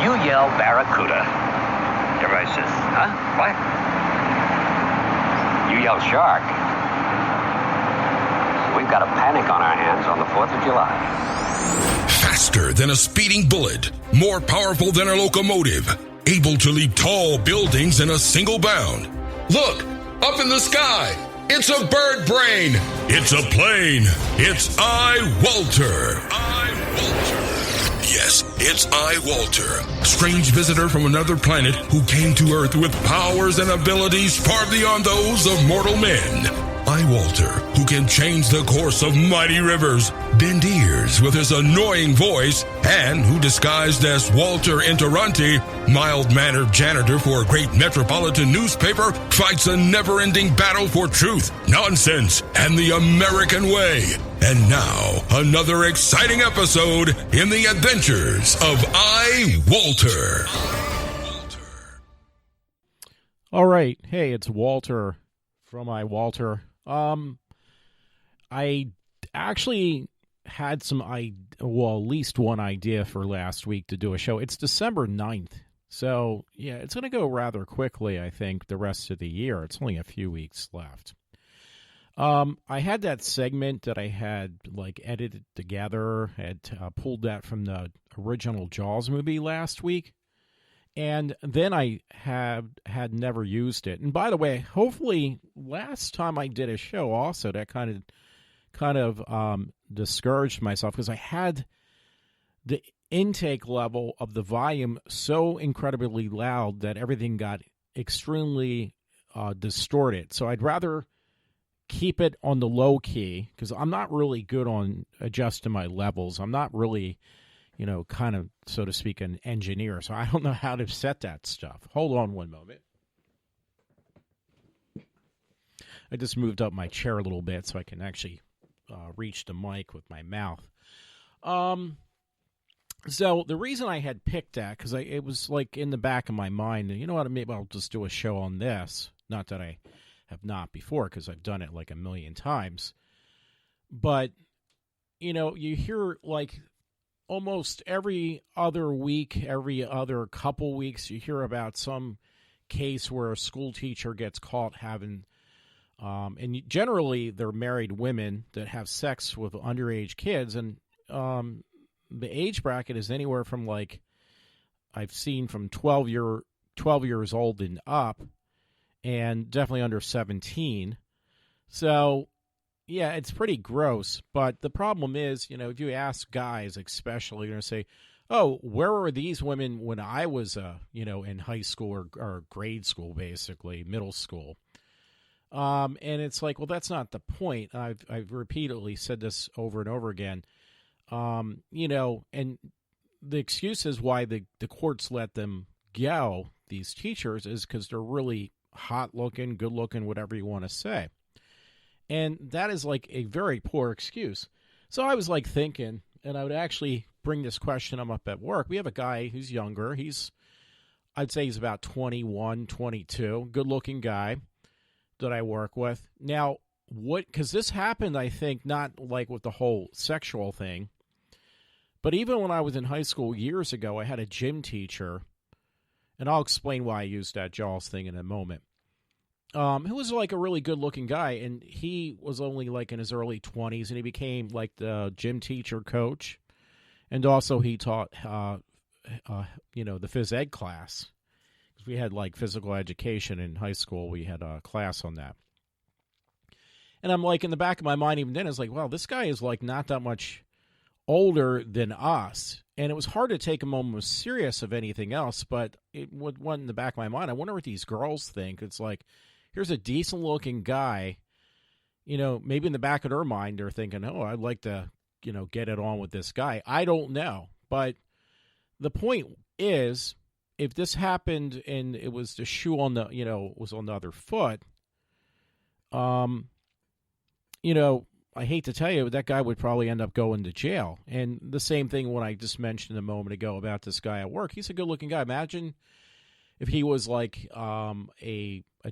you yell Barracuda. Everybody says, huh? What? You yell Shark. We've got a panic on our hands on the 4th of July. Faster than a speeding bullet, more powerful than a locomotive, able to leap tall buildings in a single bound. Look, up in the sky, it's a bird brain, it's a plane, it's iWalter. Yes, it's iWalter, strange visitor from another planet who came to Earth with powers and abilities far beyond those of mortal men. iWalter, who can change the course of mighty rivers, bend ears with his annoying voice, and who disguised as Walter Interrunti, mild-mannered janitor for a great metropolitan newspaper, fights a never-ending battle for truth, nonsense, and the American way. And now, another exciting episode in the adventures of iWalter. All right. Hey, it's Walter from iWalter. I actually had at least one idea for last week to do a show. It's December 9th. So, yeah, it's going to go rather quickly, I think, the rest of the year. It's only a few weeks left. I had that segment that I had, edited together. I had pulled that from the original Jaws movie last week. And then I had never used it. And by the way, hopefully last time I did a show also that kind of discouraged myself because I had the intake level of the volume so incredibly loud that everything got extremely distorted. So I'd rather keep it on the low key because I'm not really good on adjusting my levels. I'm not really, kind of, so to speak, an engineer. So I don't know how to set that stuff. Hold on one moment. I just moved up my chair a little bit so I can actually reach the mic with my mouth. So the reason I had picked that, because it was in the back of my mind, you know what, maybe I'll just do a show on this. Not that I have not before, because I've done it a million times. But, you hear almost every other week, every other couple weeks, you hear about some case where a school teacher gets caught having, and generally they're married women that have sex with underage kids. And the age bracket is anywhere from I've seen from 12 years old and up, and definitely under 17. So, yeah, it's pretty gross. But the problem is, if you ask guys especially, you're going to say, oh, where were these women when I was, in high school or grade school, basically, middle school? And it's well, that's not the point. I've repeatedly said this over and over again. And the excuse is why the courts let them go, these teachers, is because they're really hot-looking, good-looking, whatever you want to say. And that is a very poor excuse. So I was thinking, and I would actually bring this question up at work. We have a guy who's younger. I'd say he's about 21, 22, good-looking guy that I work with. Now, because this happened, I think, not with the whole sexual thing, but even when I was in high school years ago, I had a gym teacher, and I'll explain why I used that Jaws thing in a moment, who was a really good-looking guy, and he was only in his early 20s, and he became the gym teacher coach, and also he taught, the phys ed class, because we had physical education in high school. We had a class on that. And I'm in the back of my mind even then, it's well, this guy is not that much older than us. And it was hard to take him almost serious of anything else, but it went in the back of my mind. I wonder what these girls think. It's here's a decent looking guy, maybe in the back of their mind, they're thinking, oh, I'd like to, get it on with this guy. I don't know. But the point is, if this happened and it was the shoe on the, was on the other foot, I hate to tell you, that guy would probably end up going to jail. And the same thing when I just mentioned a moment ago about this guy at work. He's a good-looking guy. Imagine if he was a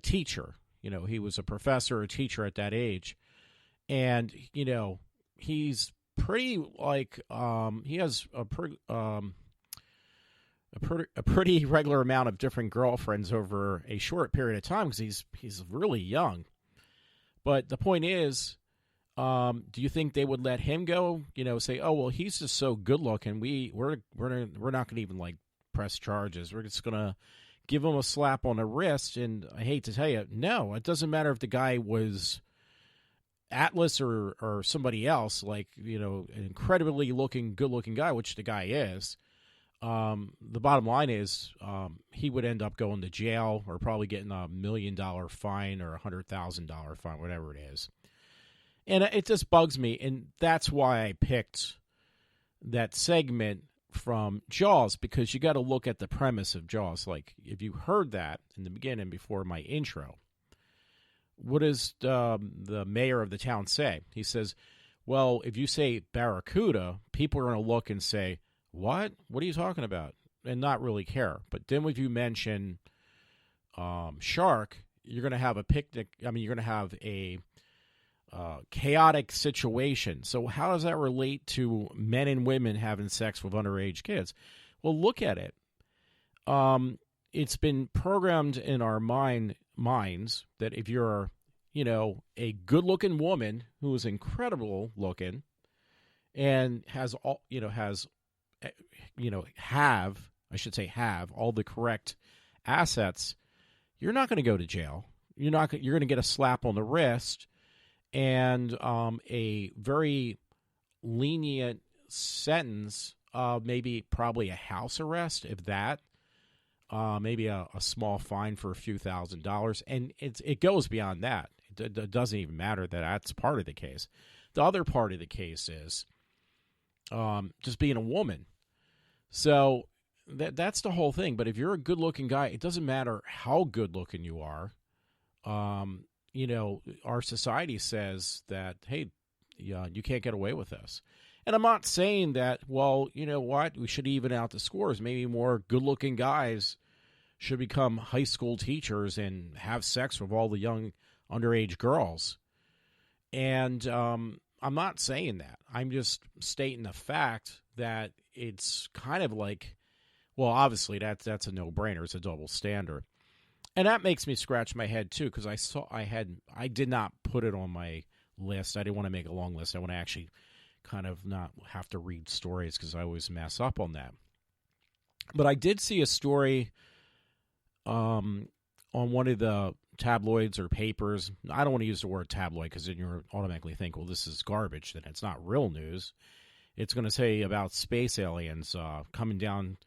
teacher. He was a professor or a teacher at that age. And, he's pretty he has a a pretty regular amount of different girlfriends over a short period of time because he's really young. But the point is, do you think they would let him go? Say, oh well, he's just so good looking. We're not going to even like press charges. We're just going to give him a slap on the wrist. And I hate to tell you, no, it doesn't matter if the guy was Atlas or somebody else, like, an incredibly good looking guy, which the guy is. The bottom line is he would end up going to jail or probably getting $1 million fine or $100,000 fine, whatever it is. And it just bugs me, and that's why I picked that segment from Jaws, because you got to look at the premise of Jaws. Like, if you heard that in the beginning before my intro, what does the mayor of the town say? He says, well, if you say barracuda, people are going to look and say, what are you talking about? And not really care. But then if you mention shark, you're going to have a picnic. I mean, you're going to have a chaotic situation. So how does that relate to men and women having sex with underage kids? Well, look at it. It's been programmed in our minds that if you're, a good-looking woman who is incredible looking and have all the correct assets, you're not going to go to jail. You're going to get a slap on the wrist and a very lenient sentence, probably a house arrest, if that. Maybe a small fine for a few $1,000s, and it goes beyond that. It doesn't even matter that that's part of the case. The other part of the case is just being a woman. So that's the whole thing. But if you're a good-looking guy, it doesn't matter how good-looking you are. Our society says that, hey, you can't get away with this. And I'm not saying that, well, you know what, we should even out the scores. Maybe more good-looking guys should become high school teachers and have sex with all the young underage girls. And I'm not saying that. I'm just stating the fact that it's kind of like, well, obviously that's a no-brainer. It's a double standard. And that makes me scratch my head, too, because I did not put it on my list. I didn't want to make a long list. I want to actually kind of not have to read stories because I always mess up on that. But I did see a story on one of the tabloids or papers. I don't want to use the word tabloid because then you automatically think, well, this is garbage. Then it's not real news. It's going to say about space aliens coming down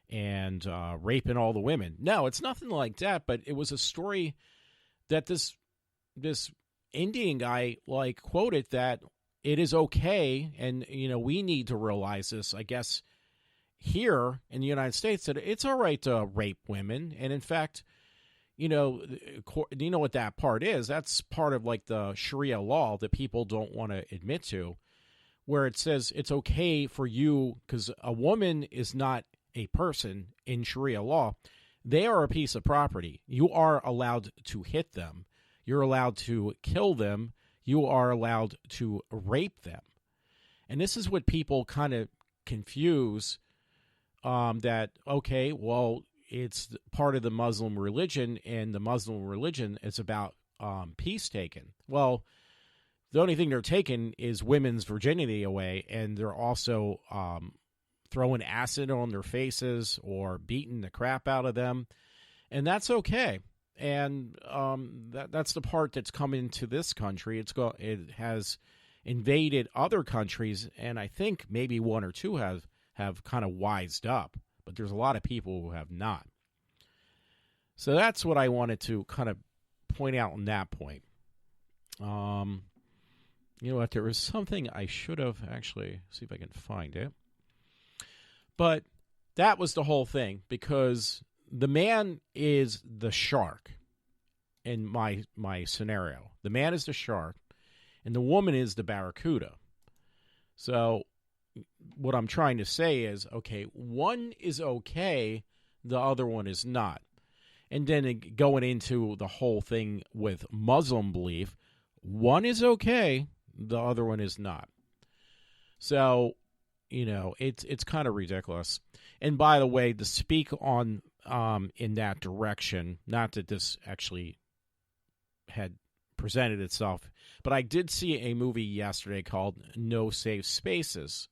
and raping all the women. No, it's nothing like that, but it was a story that this Indian guy quoted that it is okay, and we need to realize this, I guess, here in the United States, that it's all right to rape women. And in fact, you know what that part is? That's part of the Sharia law that people don't want to admit to, where it says it's okay for you, because a woman is not a person in Sharia law. They are a piece of property. You are allowed to hit them. You're allowed to kill them. You are allowed to rape them. And this is what people kind of confuse, that, okay, well, it's part of the Muslim religion, and the Muslim religion is about peace taking. Well, the only thing they're taking is women's virginity away, and they're also throwing acid on their faces or beating the crap out of them, and that's okay. And that's the part that's come into this country. It has invaded other countries, and I think maybe one or two have kind of wised up, but there's a lot of people who have not. So that's what I wanted to kind of point out on that point. You know what? There was something I should have actually, see if I can find it. But that was the whole thing, because the man is the shark in my scenario. The man is the shark, and the woman is the barracuda. So what I'm trying to say is, okay, one is okay, the other one is not. And then going into the whole thing with Muslim belief, one is okay, the other one is not. So, it's kind of ridiculous. And by the way, to speak on in that direction, not that this actually had presented itself, but I did see a movie yesterday called No Safe Spaces.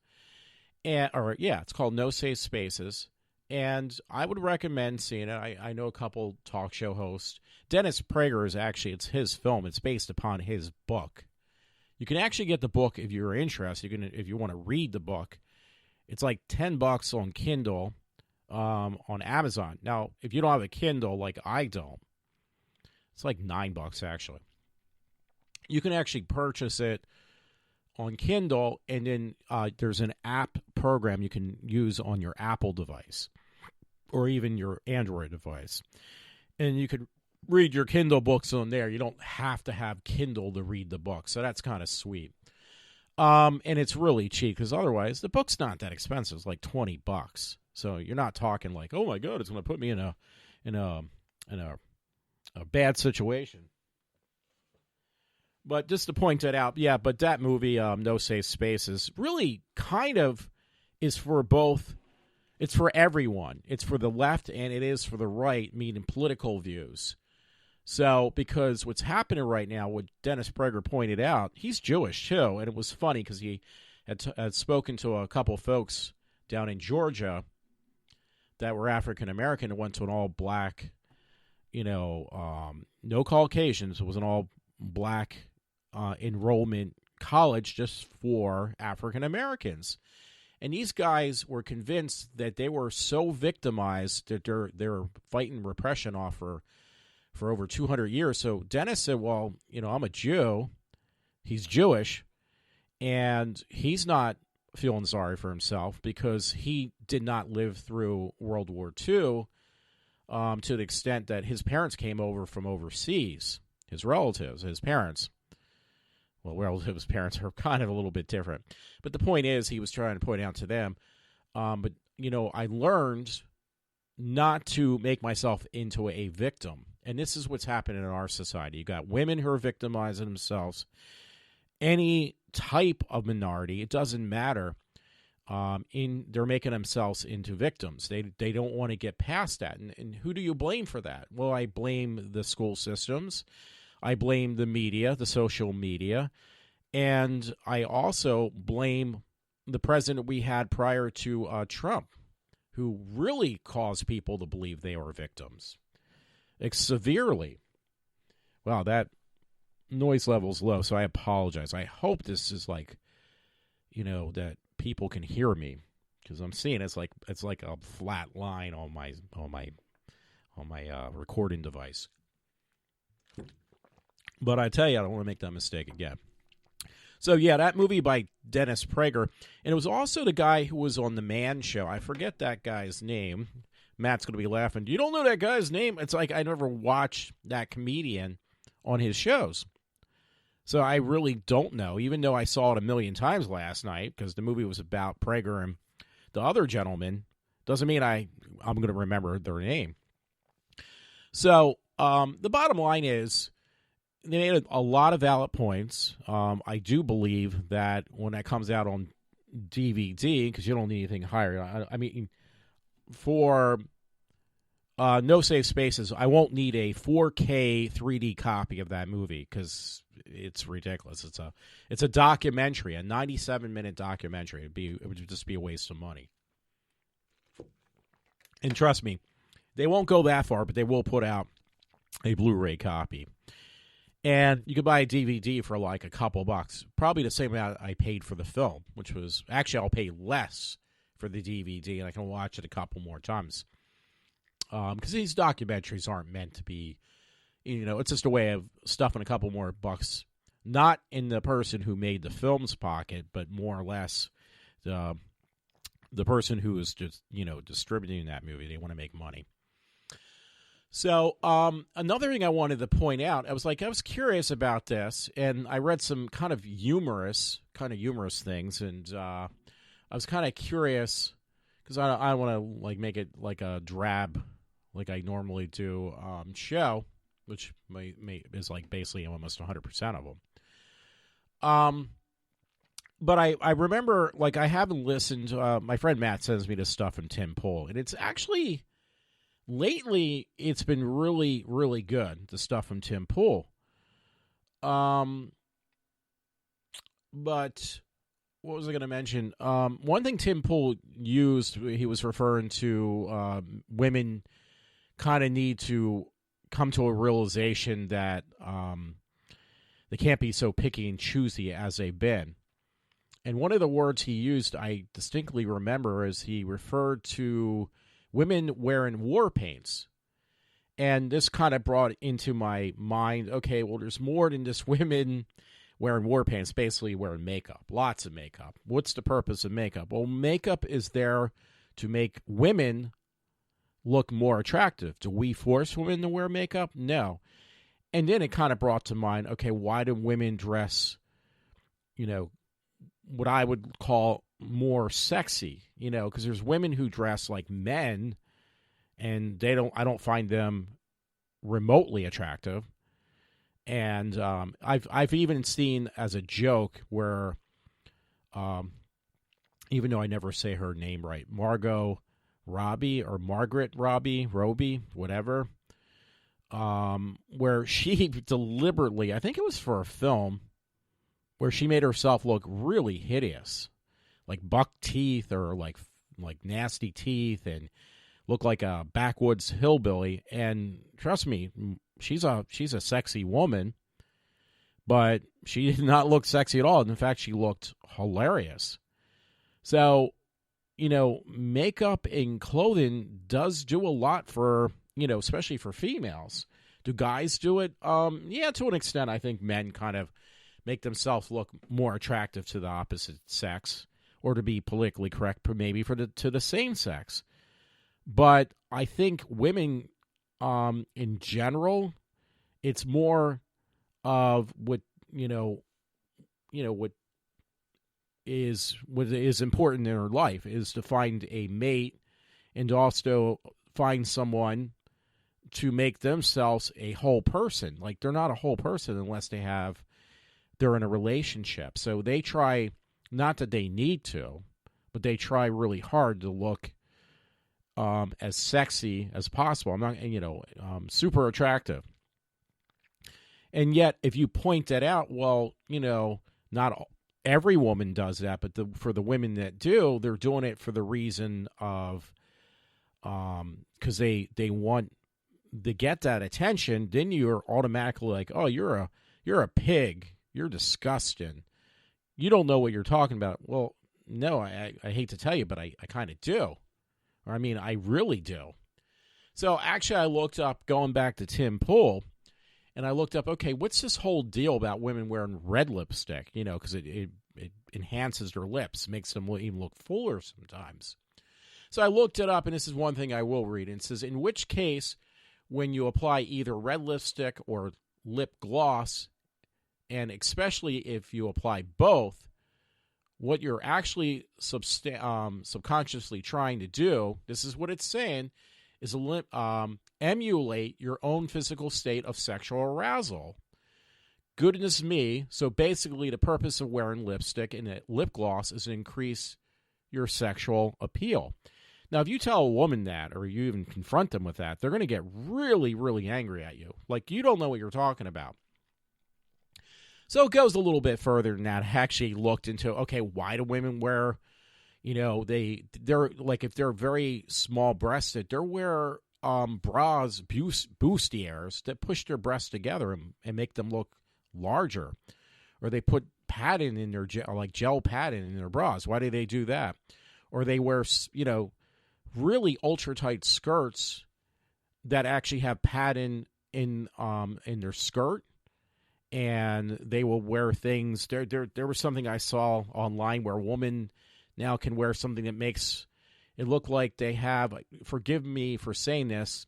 It's called No Safe Spaces. And I would recommend seeing it. I know a couple talk show hosts. Dennis Prager it's his film. It's based upon his book. You can actually get the book if you're interested. If you want to read the book. It's like $10 on Kindle, on Amazon. Now, if you don't have a Kindle like I don't, it's like $9 actually. You can actually purchase it on Kindle, and then there's an app program you can use on your Apple device or even your Android device. And you could read your Kindle books on there. You don't have to have Kindle to read the book, so that's kind of sweet. And it's really cheap because otherwise the book's not that expensive. It's like $20. So you're not talking like, oh my God, it's going to put me in a bad situation. But just to point that out, yeah, but that movie, No Safe Spaces, really kind of is for both. It's for everyone. It's for the left and it is for the right, meaning political views. So, because what's happening right now, what Dennis Prager pointed out, he's Jewish too, and it was funny because he had spoken to a couple folks down in Georgia that were African American and went to an all black, no Caucasians. It was an all black enrollment college just for African Americans. And these guys were convinced that they were so victimized that they're fighting repression off for over 200 years. So Dennis said, well, I'm a Jew. He's Jewish. And he's not feeling sorry for himself because he did not live through World War II to the extent that his parents came over from overseas, his relatives, his parents. Well, relatives' parents are kind of a little bit different. But the point is, he was trying to point out to them, I learned not to make myself into a victim. And this is what's happening in our society. You got women who are victimizing themselves. Any type of minority, it doesn't matter. They're making themselves into victims. They don't want to get past that. And who do you blame for that? Well, I blame the school systems. I blame the media, the social media, and I also blame the president we had prior to Trump, who really caused people to believe they were victims, severely. Wow, that noise level's low, so I apologize. I hope this is that people can hear me, because I'm seeing it's like a flat line on my recording device. But I tell you, I don't want to make that mistake again. So, yeah, that movie by Dennis Prager. And it was also the guy who was on The Man Show. I forget that guy's name. Matt's going to be laughing. You don't know that guy's name? It's like I never watched that comedian on his shows. So I really don't know, even though I saw it a million times last night, because the movie was about Prager and the other gentleman. Doesn't mean I'm going to remember their name. So the bottom line is, they made a lot of valid points. I do believe that when that comes out on DVD, because you don't need anything higher. I mean, for No Safe Spaces, I won't need a 4K 3D copy of that movie because it's ridiculous. It's a documentary, a 97-minute documentary. It would just be a waste of money. And trust me, they won't go that far, but they will put out a Blu-ray copy. And you could buy a DVD for like a couple bucks, probably the same amount I paid for the film, which was actually I'll pay less for the DVD, and I can watch it a couple more times. Because these documentaries aren't meant to be, it's just a way of stuffing a couple more bucks, not in the person who made the film's pocket, but more or less the person who is just, distributing that movie. They want to make money. So another thing I wanted to point out, I was curious about this, and I read some kind of humorous things, and I was kind of curious because I don't want to make it like a drab, like I normally do, show, which is basically almost 100% of them. But I remember, like, I haven't listened. My friend Matt sends me this stuff from Tim Pool, and it's actually lately it's been really, really good. The stuff from Tim Pool. But what was I going to mention? One thing Tim Pool used, he was referring to women kind of need to come to a realization that they can't be so picky and choosy as they've been. And one of the words he used, I distinctly remember, is he referred to women wearing war paints. And this kind of brought into my mind, okay, well, there's more than just women wearing war paints, basically wearing makeup, lots of makeup. What's the purpose of makeup? Well, makeup is there to make women look more attractive. Do we force women to wear makeup? No. And then it kind of brought to mind, okay, why do women dress, what I would call more sexy, because there's women who dress like men and I don't find them remotely attractive. And I've even seen as a joke where, even though I never say her name right, Margot Robbie or Margaret Robbie, whatever, where she deliberately, I think it was for a film, where she made herself look really hideous, like buck teeth or like nasty teeth, and look like a backwoods hillbilly. And trust me, she's a sexy woman, but she did not look sexy at all. In fact, she looked hilarious. So, makeup and clothing does do a lot for, especially for females. Do guys do it? Yeah, to an extent. I think men kind of make themselves look more attractive to the opposite sex, or to be politically correct, maybe to the same sex. But I think women, in general, it's more of what what is important in her life is to find a mate, and to also find someone to make themselves a whole person. Like, they're not a whole person unless they're in a relationship. So they try, not that they need to, but they try really hard to look as sexy as possible. I'm not, super attractive. And yet, if you point that out, well, not every woman does that, but for the women that do, they're doing it for the reason of, because they want to get that attention. Then you're automatically like, oh, you're a pig. You're disgusting. You don't know what you're talking about. Well, no, I hate to tell you, but I kind of do. Or, I mean, I really do. So, actually, I looked up, going back to Tim Pool, and I looked up, okay, what's this whole deal about women wearing red lipstick? Because it enhances their lips, makes them even look fuller sometimes. So I looked it up, and this is one thing I will read. And it says, in which case, when you apply either red lipstick or lip gloss, and especially if you apply both, what you're actually subconsciously trying to do, this is what it's saying, is emulate your own physical state of sexual arousal. Goodness me. So basically the purpose of wearing lipstick and a lip gloss is to increase your sexual appeal. Now, if you tell a woman that, or you even confront them with that, they're going to get really, really angry at you. Like, you don't know what you're talking about. So it goes a little bit further than that. I actually looked into, okay, why do women wear, they're like, if they're very small-breasted, they wear bras, bustiers that push their breasts together and make them look larger. Or they put padding in their, gel padding in their bras. Why do they do that? Or they wear, really ultra-tight skirts that actually have padding in their skirt. And they will wear things. There was something I saw online where a woman now can wear something that makes it look like they have, forgive me for saying this,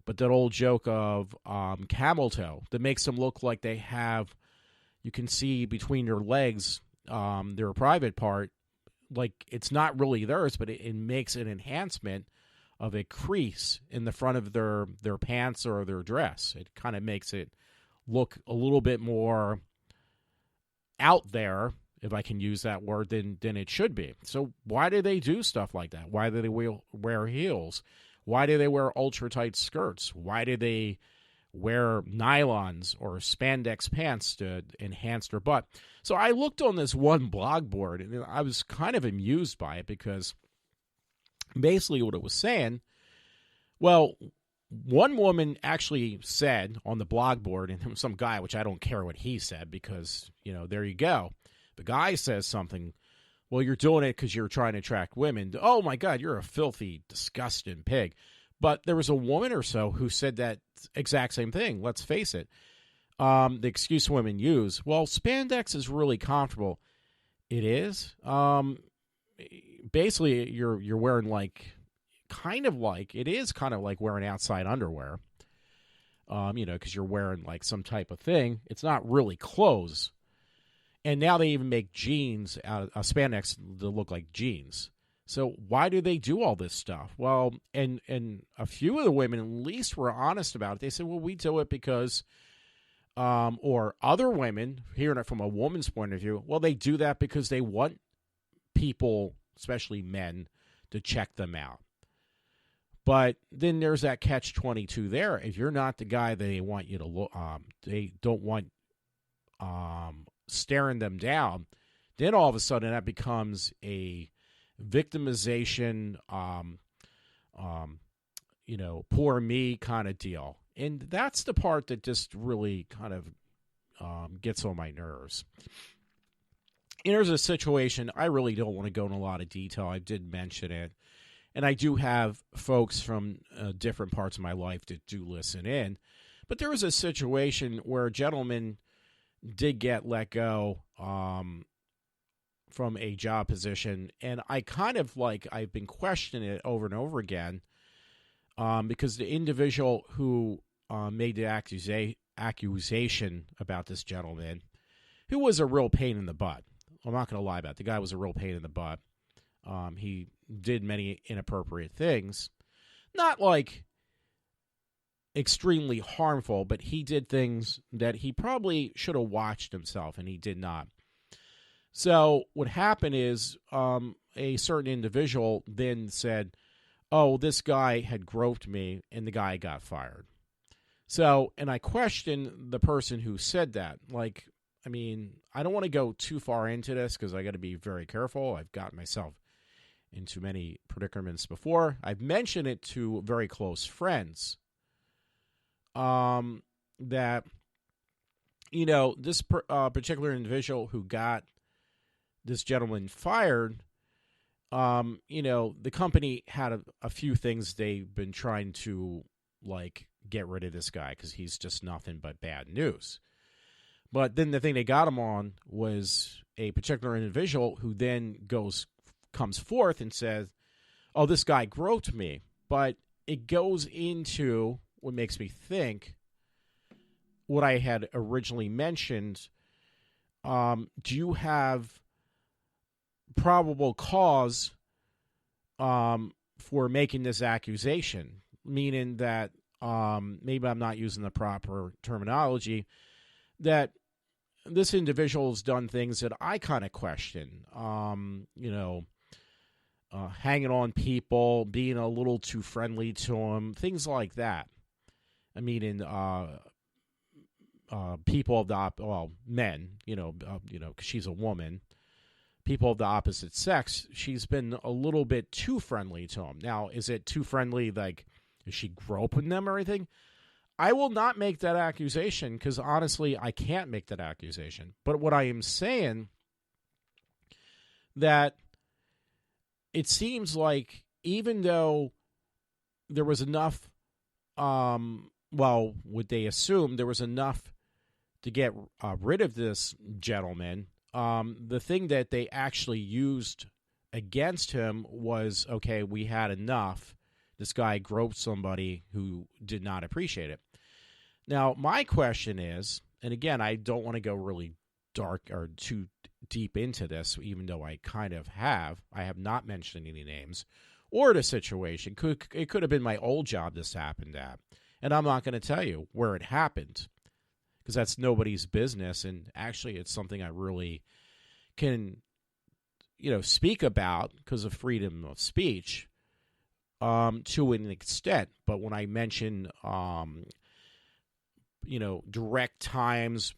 but that old joke of camel toe that makes them look like they have, you can see between their legs, their private part, like it's not really theirs, but it makes an enhancement of a crease in the front of their pants or their dress. It kind of makes it look a little bit more out there, If I can use that word, then it should be. So why do they do stuff like that? Why do they wear heels? Why do they wear ultra-tight skirts? Why do they wear nylons or spandex pants to enhance their butt? So I looked on this one blog board, and I was kind of amused by it because basically what it was saying, well, one woman actually said on the blog board, and it was some guy, which I don't care what he said because, there you go. The guy says something, well, you're doing it because you're trying to attract women. Oh, my God, you're a filthy, disgusting pig. But there was a woman or so who said that exact same thing. Let's face it. The excuse women use, well, spandex is really comfortable. It is. Basically, you're wearing it is kind of like wearing outside underwear. Because you're wearing like some type of thing. It's not really clothes. And now they even make jeans out of spandex that look like jeans. So why do they do all this stuff? Well, and a few of the women at least were honest about it. They said, well, we do it because, or other women, hearing it from a woman's point of view, well, they do that because they want people, especially men, to check them out. But then there's that catch-22 there. If you're not the guy they want you to look, they don't want staring them down, then all of a sudden that becomes a victimization, poor me kind of deal. And that's the part that just really kind of gets on my nerves. And there's a situation, I really don't want to go in a lot of detail. I did mention it. And I do have folks from different parts of my life that do listen in. But there was a situation where a gentleman did get let go from a job position. And I kind of I've been questioning it over and over again because the individual who made the accusation about this gentleman, who was a real pain in the butt. I'm not going to lie about it. The guy was a real pain in the butt. He did many inappropriate things. Not extremely harmful, but he did things that he probably should have watched himself, and he did not. So what happened is a certain individual then said, oh, this guy had groped me, and the guy got fired. So, and I questioned the person who said that. I don't want to go too far into this because I got to be very careful. I've gotten myself into many predicaments before. I've mentioned it to very close friends. That, this particular individual who got this gentleman fired, the company had a few things they've been trying to, get rid of this guy because he's just nothing but bad news. But then the thing they got him on was a particular individual who then comes forth and says, oh, this guy groped me. But it goes into what makes me think what I had originally mentioned. Do you have probable cause for making this accusation? Meaning that maybe I'm not using the proper terminology, that this individual has done things that I kind of question. Hanging on people, being a little too friendly to them, things like that. I mean, in people of the men, because she's a woman, people of the opposite sex, she's been a little bit too friendly to them. Now, is it too friendly? Is she groping them or anything? I will not make that accusation because honestly, I can't make that accusation. But what I am saying that it seems like even though there was enough, would they assume there was enough to get rid of this gentleman, the thing that they actually used against him was, okay, we had enough. This guy groped somebody who did not appreciate it. Now, my question is, and again, I don't want to go really dark or too deep into this, even though I kind of have. I have not mentioned any names or the situation. It could have been my old job this happened at. And I'm not going to tell you where it happened because that's nobody's business. And actually, it's something I really can, speak about because of freedom of speech to an extent. But when I mention, direct times,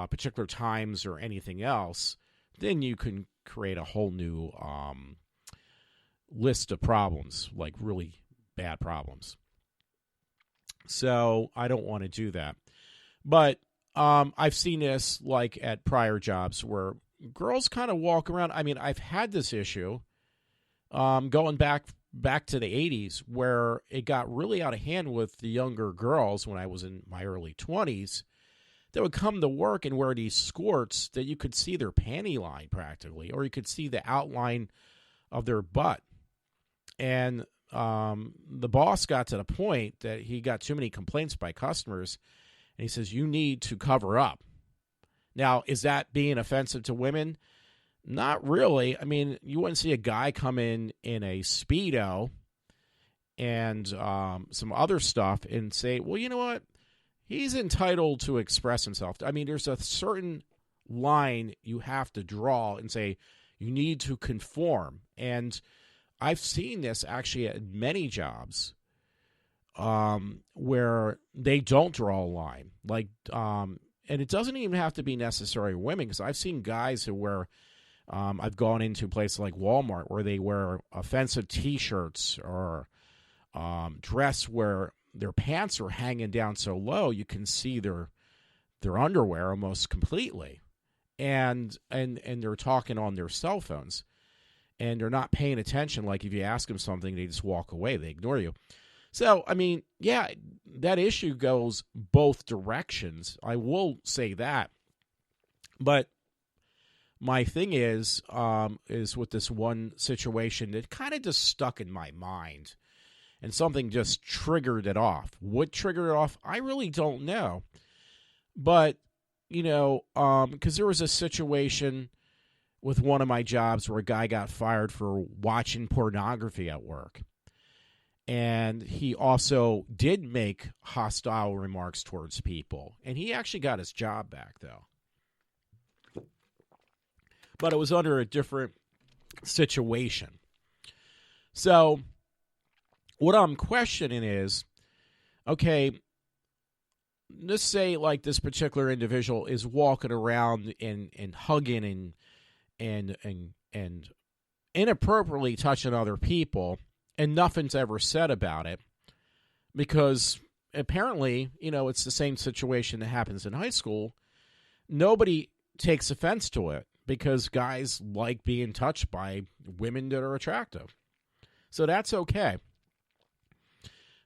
particular times or anything else, then you can create a whole new list of problems, like really bad problems. So I don't want to do that. But I've seen this like at prior jobs where girls kind of walk around. I mean, I've had this issue going back to the 80s where it got really out of hand with the younger girls when I was in my early 20s. They would come to work and wear these skirts that you could see their panty line practically, or you could see the outline of their butt. And the boss got to the point that he got too many complaints by customers, and he says, you need to cover up. Now, is that being offensive to women? Not really. I mean, you wouldn't see a guy come in a Speedo and some other stuff and say, well, you know what? He's entitled to express himself. I mean, there's a certain line you have to draw and say, you need to conform. And I've seen this actually at many jobs where they don't draw a line. Like, and it doesn't even have to be necessarily women, because I've seen guys who wear, I've gone into places like Walmart where they wear offensive T-shirts or dress where their pants are hanging down so low you can see their underwear almost completely, and they're talking on their cell phones, and they're not paying attention. Like if you ask them something, they just walk away, they ignore you. So I mean, yeah, that issue goes both directions. I will say that, but my thing is with this one situation that kind of just stuck in my mind. And something just triggered it off. What triggered it off, I really don't know. But, because there was a situation with one of my jobs where a guy got fired for watching pornography at work. And he also did make hostile remarks towards people. And he actually got his job back, though. But it was under a different situation. So what I'm questioning is, okay, let's say like this particular individual is walking around and hugging and inappropriately touching other people, and nothing's ever said about it, because apparently, it's the same situation that happens in high school. Nobody takes offense to it because guys like being touched by women that are attractive. So that's okay.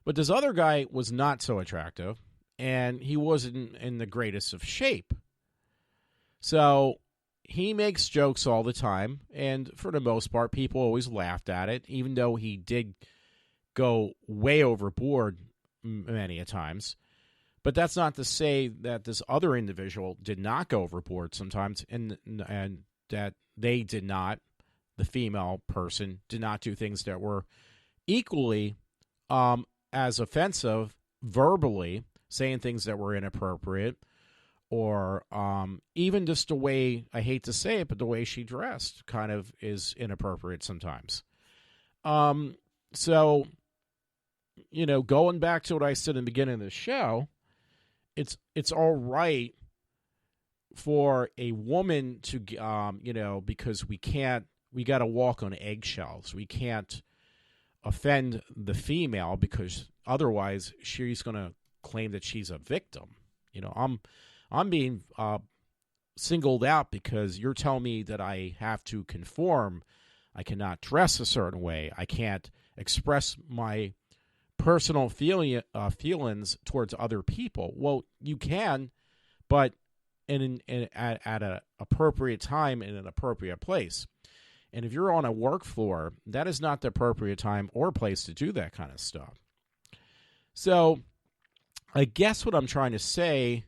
But this other guy was not so attractive, and he wasn't in the greatest of shape. So he makes jokes all the time, and for the most part, people always laughed at it, even though he did go way overboard many a times. But that's not to say that this other individual did not go overboard sometimes, and that they did not, the female person, did not do things that were equally as offensive verbally, saying things that were inappropriate, or even just the way, I hate to say it, but the way she dressed kind of is inappropriate sometimes. So, going back to what I said in the beginning of the show, it's all right for a woman to, because we got to walk on eggshells. We can't offend the female, because otherwise she's going to claim that she's a victim. I'm being singled out because you're telling me that I have to conform. I cannot dress a certain way. I can't express my personal feelings towards other people. Well, you can, but at an appropriate time in an appropriate place. And if you're on a work floor, that is not the appropriate time or place to do that kind of stuff. So I guess what I'm trying to say,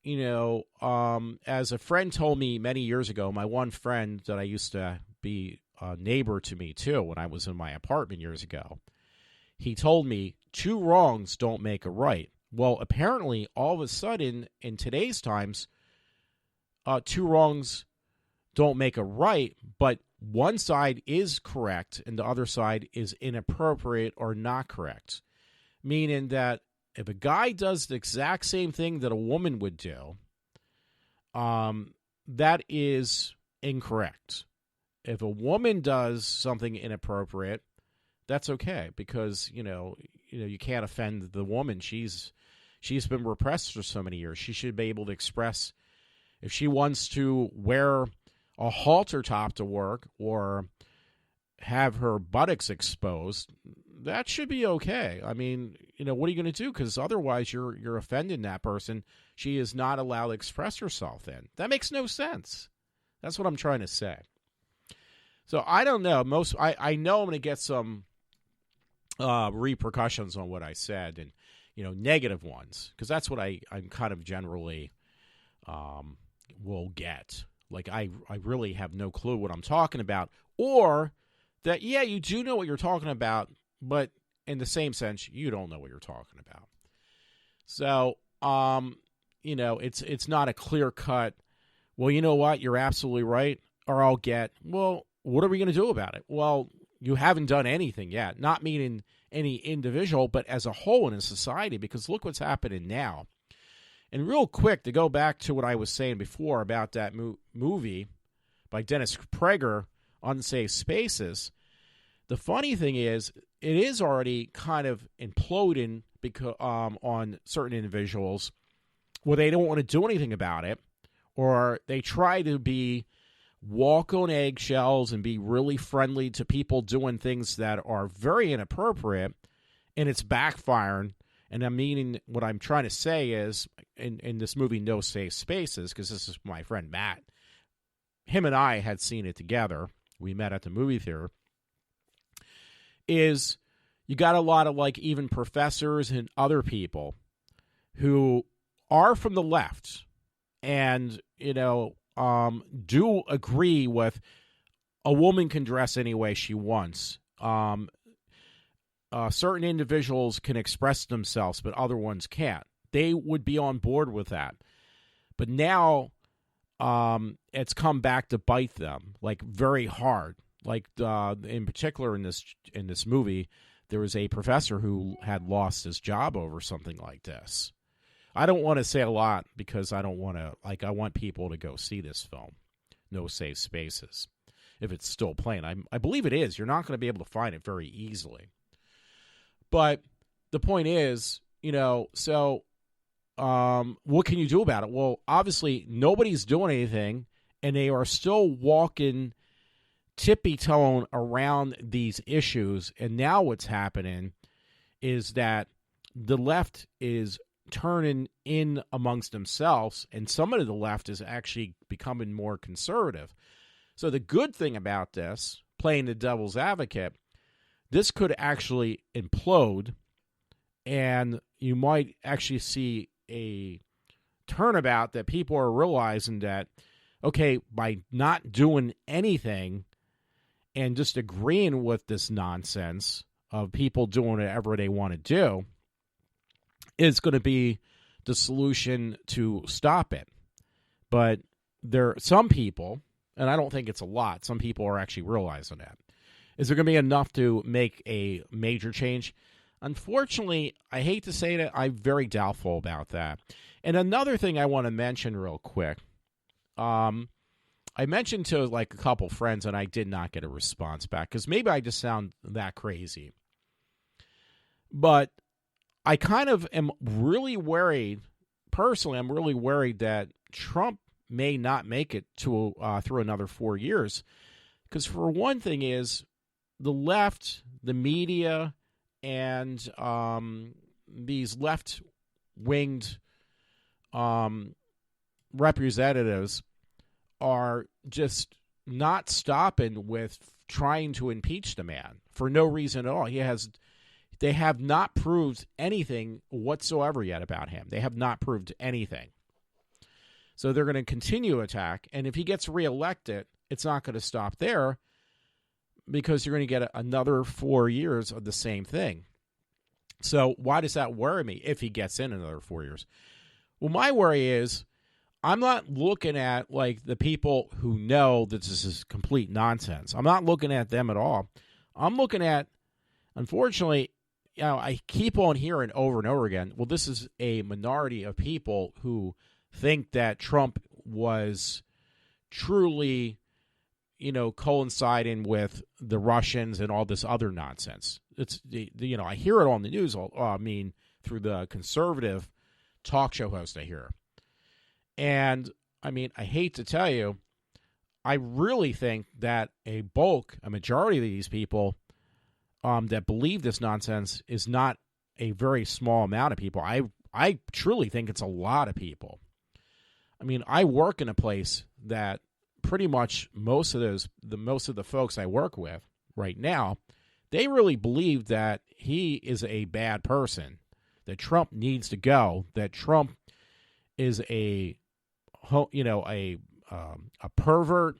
as a friend told me many years ago, my one friend that I used to be a neighbor to me too when I was in my apartment years ago, he told me 2 wrongs don't make a right. Well, apparently all of a sudden in today's times, 2 wrongs don't make a right, but one side is correct and the other side is inappropriate or not correct. Meaning that if a guy does the exact same thing that a woman would do, that is incorrect. If a woman does something inappropriate, that's okay, because you can't offend the woman. She's been repressed for so many years. She should be able to express if she wants to wear a halter top to work or have her buttocks exposed. That should be okay. I mean, what are you going to do? Because otherwise you're offending that person. She is not allowed to express herself then. That makes no sense. That's what I'm trying to say. So I don't know. I know I'm going to get some repercussions on what I said, and negative ones, because that's what I'm kind of generally will get. Like I really have no clue what I'm talking about, or that you do know what you're talking about, but in the same sense you don't know what you're talking about. So it's not a clear cut. Well, you know what? You're absolutely right. Or I'll get, well, what are we going to do about it? Well, you haven't done anything yet. Not meaning any individual, but as a whole in a society, because look what's happening now. And real quick, to go back to what I was saying before about that movie by Dennis Prager, Unsafe Spaces, the funny thing is, it is already kind of imploding because on certain individuals where they don't want to do anything about it, or they try to walk on eggshells and be really friendly to people doing things that are very inappropriate, and it's backfiring. And I'm meaning, what I'm trying to say is, in this movie No Safe Spaces, because this is my friend Matt, him and I had seen it together. We met at the movie theater. Is you got a lot of even professors and other people who are from the left and, do agree with a woman can dress any way she wants. Certain individuals can express themselves, but other ones can't. They would be on board with that. But now it's come back to bite them, very hard. In particular in this movie, there was a professor who had lost his job over something like this. I don't want to say a lot because I don't want to, I want people to go see this film, No Safe Spaces, if it's still playing. I believe it is. You're not going to be able to find it very easily. But the point is, so what can you do about it? Well, obviously, nobody's doing anything, and they are still walking tippy-toeing around these issues. And now what's happening is that the left is turning in amongst themselves, and some of the left is actually becoming more conservative. So the good thing about this, playing the devil's advocate, this could actually implode, and you might actually see a turnabout that people are realizing that, okay, by not doing anything and just agreeing with this nonsense of people doing whatever they want to do, is going to be the solution to stop it. But there are some people, and I don't think it's a lot, some people are actually realizing that. Is there going to be enough to make a major change? Unfortunately, I hate to say that, I'm very doubtful about that. And another thing I want to mention real quick, I mentioned to a couple friends, and I did not get a response back, because maybe I just sound that crazy. But I kind of am really worried, personally, I'm really worried that Trump may not make it to through another 4 years. Because for one thing is, the left, the media, and these left-winged representatives are just not stopping with trying to impeach the man for no reason at all. They have not proved anything whatsoever yet about him. They have not proved anything. So they're going to continue attack, and if he gets reelected, it's not going to stop there, because you're going to get another 4 years of the same thing. So why does that worry me if he gets in another 4 years? Well, my worry is, I'm not looking at like the people who know that this is complete nonsense. I'm not looking at them at all. I'm looking at, unfortunately, I keep on hearing over and over again, well, this is a minority of people who think that Trump was truly, coinciding with the Russians and all this other nonsense. It's, I hear it on the news, through the conservative talk show host I hear. And, I hate to tell you, I really think that a majority of these people that believe this nonsense is not a very small amount of people. I truly think it's a lot of people. I work in a place that pretty much most of the folks I work with right now, they really believe that he is a bad person, that Trump needs to go, that Trump is a pervert.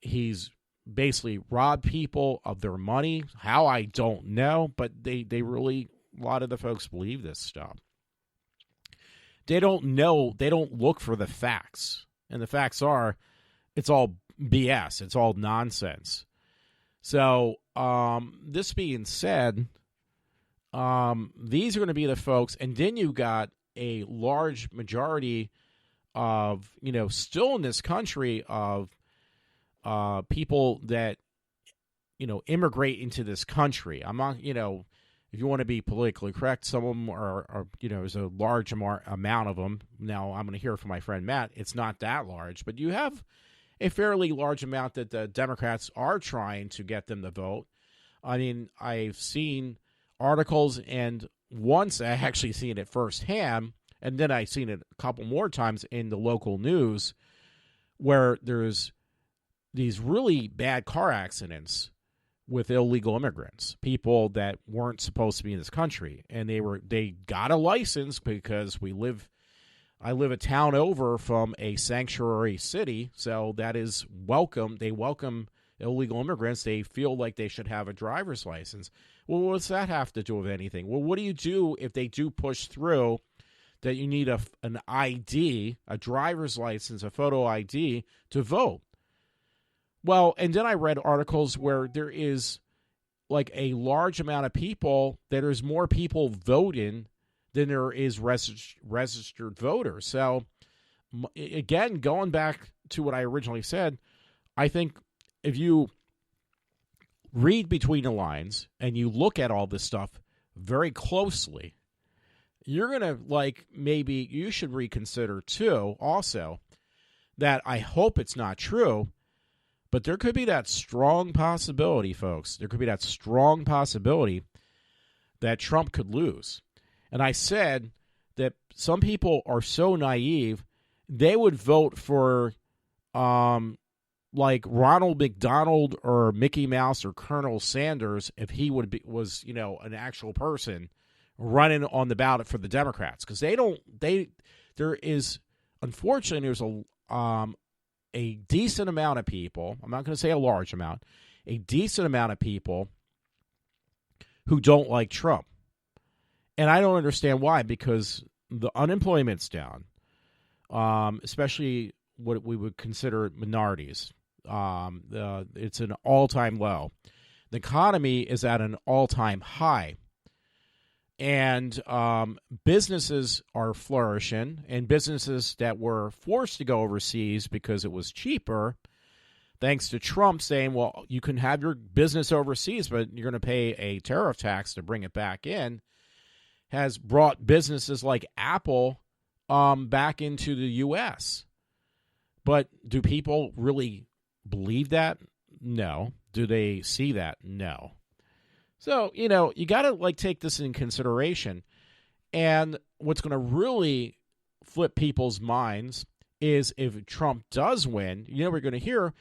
He's basically robbed people of their money. How, I don't know, but they really, a lot of the folks believe this stuff. They don't know, they don't look for the facts. And the facts are, it's all BS. It's all nonsense. So, this being said, these are going to be the folks, and then you got a large majority of, still in this country of people that, immigrate into this country. I'm not, if you want to be politically correct, some of them are there's a large amount of them. Now, I'm going to hear from my friend Matt, it's not that large, but you have a fairly large amount that the Democrats are trying to get them to vote. I've seen articles, and once I actually seen it firsthand, and then I've seen it a couple more times in the local news, where there's these really bad car accidents with illegal immigrants, people that weren't supposed to be in this country, and they got a license because I live a town over from a sanctuary city, so that is welcome. They welcome illegal immigrants. They feel like they should have a driver's license. Well, what's that have to do with anything? Well, what do you do if they do push through that you need an ID, a driver's license, a photo ID to vote? Well, and then I read articles where there is like a large amount of people, that there's more people voting than there is registered voters. So, again, going back to what I originally said, I think if you read between the lines and you look at all this stuff very closely, you're going to maybe you should reconsider too also that I hope it's not true, but there could be that strong possibility, folks. There could be that strong possibility that Trump could lose. And I said that some people are so naive, they would vote for like Ronald McDonald or Mickey Mouse or Colonel Sanders if he was an actual person running on the ballot for the Democrats, because there is, unfortunately, there's a decent amount of people, I'm not going to say a large amount, a decent amount of people who don't like Trump. And I don't understand why, because the unemployment's down, especially what we would consider minorities. It's an all-time low. The economy is at an all-time high. And businesses are flourishing, and businesses that were forced to go overseas because it was cheaper, thanks to Trump saying, well, you can have your business overseas, but you're going to pay a tariff tax to bring it back in, has brought businesses like Apple back into the U.S. But do people really believe that? No. Do they see that? No. So, you got to take this in consideration. And what's going to really flip people's minds is if Trump does win, we're going to hear,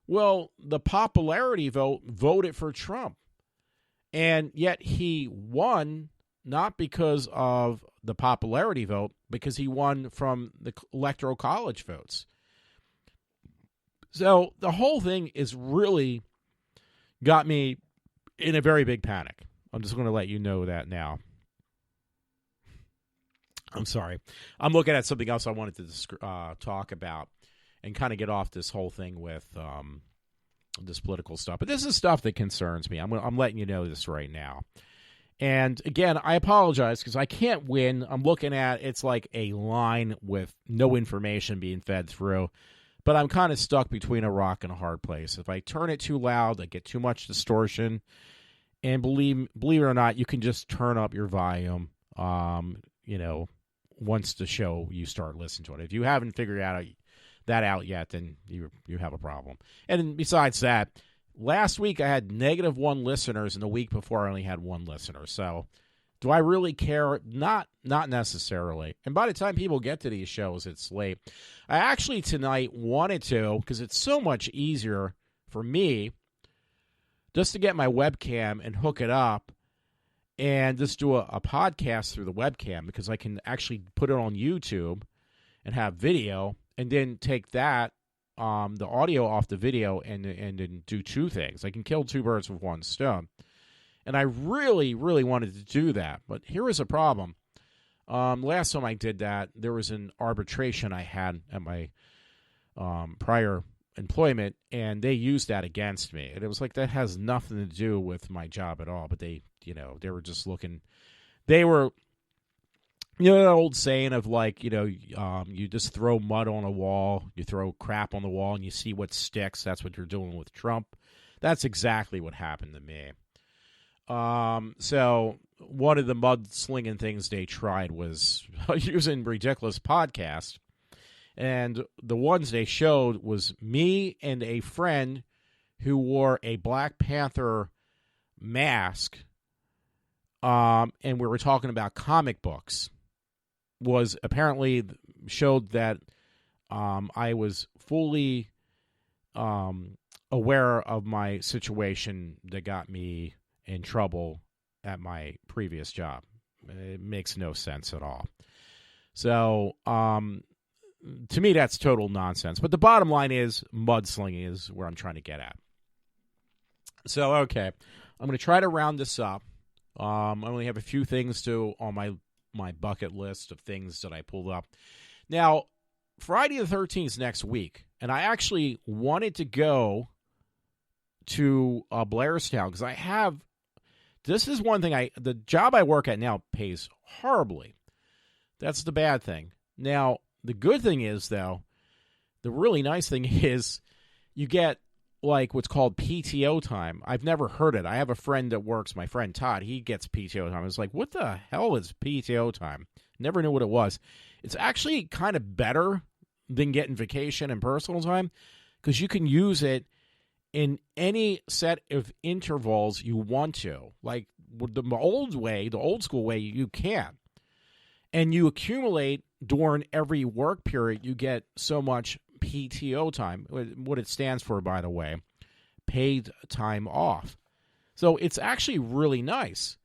well, the popularity vote voted for Trump. And yet he won not because of the popularity vote, because he won from the electoral college votes. So the whole thing is really got me in a very big panic. I'm just going to let you know that now. I'm sorry. I'm looking at something else I wanted to talk about and kind of get off this whole thing with this political stuff. But this is stuff that concerns me. I'm letting you know this right now. And again, I apologize because I can't win. I'm looking at it's like a line with no information being fed through. But I'm kind of stuck between a rock and a hard place. If I turn it too loud, I get too much distortion. And believe it or not, you can just turn up your volume, once the show you start listening to it. If you haven't figured that out yet, then you have a problem. And besides that, last week I had -1 listeners, and the week before I only had 1 listener. So do I really care? Not necessarily. And by the time people get to these shows, it's late. I actually tonight wanted to, because it's so much easier for me just to get my webcam and hook it up and just do a podcast through the webcam, because I can actually put it on YouTube and have video and then take that, the audio off the video and then do 2 things. I can kill 2 birds with 1 stone. And I really, really wanted to do that. But here is a problem. Last time I did that, there was an arbitration I had at my prior employment, and they used that against me. And it was like, that has nothing to do with my job at all. But they were just looking. They were, that old saying of like, you just throw mud on a wall, you throw crap on the wall, and you see what sticks. That's what you're doing with Trump. That's exactly what happened to me. So one of the mudslinging things they tried was using ridiculous podcasts. And the ones they showed was me and a friend who wore a Black Panther mask. And we were talking about comic books. Was apparently showed that I was fully aware of my situation that got me in trouble at my previous job. It makes no sense at all. So, to me, that's total nonsense. But the bottom line is mudslinging is where I'm trying to get at. So, okay, I'm going to try to round this up. I only have a few things on my bucket list of things that I pulled up. Now, Friday the 13th is next week, and I actually wanted to go to Blairstown because this is one thing the job I work at now pays horribly. That's the bad thing. Now, the good thing is, though, the really nice thing is you get like what's called PTO time. I've never heard it. I have a friend that works, my friend Todd, he gets PTO time. I was like, what the hell is PTO time? Never knew what it was. It's actually kind of better than getting vacation and personal time because you can use it in any set of intervals you want to. Like the old school way, you can. And you accumulate during every work period, you get so much PTO time, what it stands for, by the way, paid time off. So it's actually really nice.